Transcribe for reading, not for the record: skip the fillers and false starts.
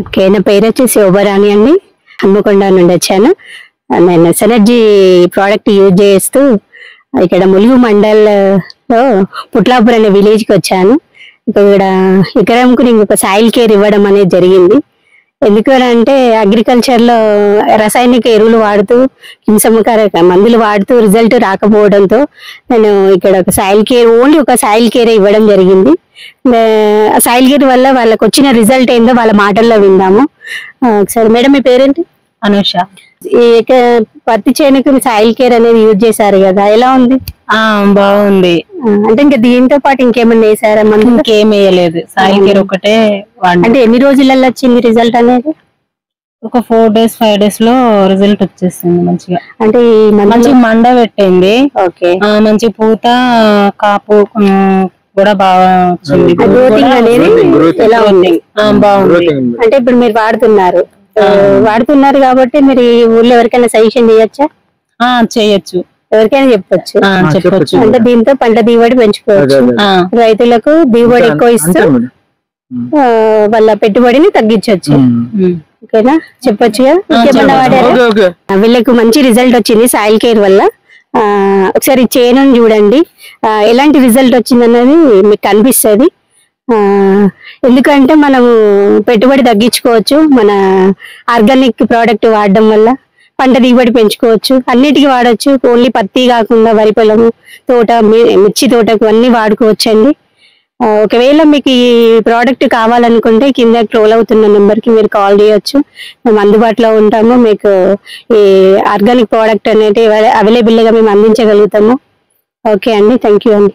Okay, నా పేరు వచ్చేసి శోభరాణి అండి. హన్మకొండ నుండి వచ్చాను. నేను సెనర్జీ ప్రోడక్ట్ యూజ్ చేస్తూ ఇక్కడ ములుగు మండల్లో పుట్లాపూర్ అనే విలేజ్కి వచ్చాను. ఇక్కడ ఎకరంకు నేను ఒక సాయిల్ కేర్ ఇవ్వడం అనేది జరిగింది. ఎందుకు అంటే అగ్రికల్చర్లో రసాయనిక ఎరువులు వాడుతూ హింసకారక మందులు వాడుతూ రిజల్ట్ రాకపోవడంతో నేను ఇక్కడ ఒక సాయిల్ కేర్ ఓన్లీ ఒక సాయిల్ కేర్ ఇవ్వడం జరిగింది. సాయిల్ కేర్ వల్ల వాళ్ళకి వచ్చిన రిజల్ట్ ఏందో వాళ్ళ మాటల్లో విందాము. ఒకసారి మేడం, మీ పేరేంటి? అనుష. ఈ పత్తి చేనుకు సాయిల్ కేర్ అనేది యూజ్ చేశారు కదా, ఎలా ఉంది? బాగుంది. అంటే ఇంకా దీంతో పాటు ఇంకేమన్నా వేసారా? మనం ఇంకేం వేయలేదు, సాయిల్ కేర్ ఒకటే. అంటే ఎన్ని రోజులలో వచ్చింది రిజల్ట్ అనేది? ఒక 4 days 5 days లో రిజల్ట్ వచ్చేసింది మంచిగా. అంటే మంచి మండ పెట్టింది. ఓకే, మంచి పూత కాపు కూడా బాగా వచ్చింది. గ్రోతింగ్ అనేది ఎలా ఉంది? బాగుంది. అంటే ఇప్పుడు మీరు వాడుతున్నారు కాబట్టి మీరు ఈ ఊళ్ళో ఎవరికైనా సజెషన్ చేయొచ్చా? చేయొచ్చు, ఎవరికైనా చెప్పొచ్చు. చెప్పొచ్చు. అంటే దీంతో పంట దిగుబడి పెంచుకోవచ్చు, రైతులకు దిగుబడి ఎక్కువ ఇస్తూ వాళ్ళ పెట్టుబడిని తగ్గించవచ్చు. ఓకేనా, చెప్పొచ్చుగా. ఇంకేమన్నా వాడారు? వీళ్ళకు మంచి రిజల్ట్ వచ్చింది సాయిల్ కేర్ వల్ల. ఒకసారి చేను చూడండి, ఎలాంటి రిజల్ట్ వచ్చింది అన్నది మీకు కనిపిస్తుంది. ఎందుకంటే మనము పెట్టుబడి తగ్గించుకోవచ్చు మన ఆర్గానిక్ ప్రోడక్ట్ వాడడం వల్ల. పంట దిగుబడి పెంచుకోవచ్చు, అన్నిటికీ వాడచ్చు. ఓన్లీ పత్తి కాకుండా వరి పొలము, తోట, మిర్చి తోటకు అన్ని వాడుకోవచ్చు అండి. ఒకవేళ మీకు ఈ ప్రోడక్ట్ కావాలనుకుంటే కింద ట్రోల్ అవుతున్న నెంబర్కి మీరు కాల్ చేయొచ్చు. మేము అందుబాటులో ఉంటాము. మీకు ఈ ఆర్గానిక్ ప్రోడక్ట్ అనేది అవైలబుల్గా మేము అందించగలుగుతాము. ఓకే అండి, థ్యాంక్ యూ అండి.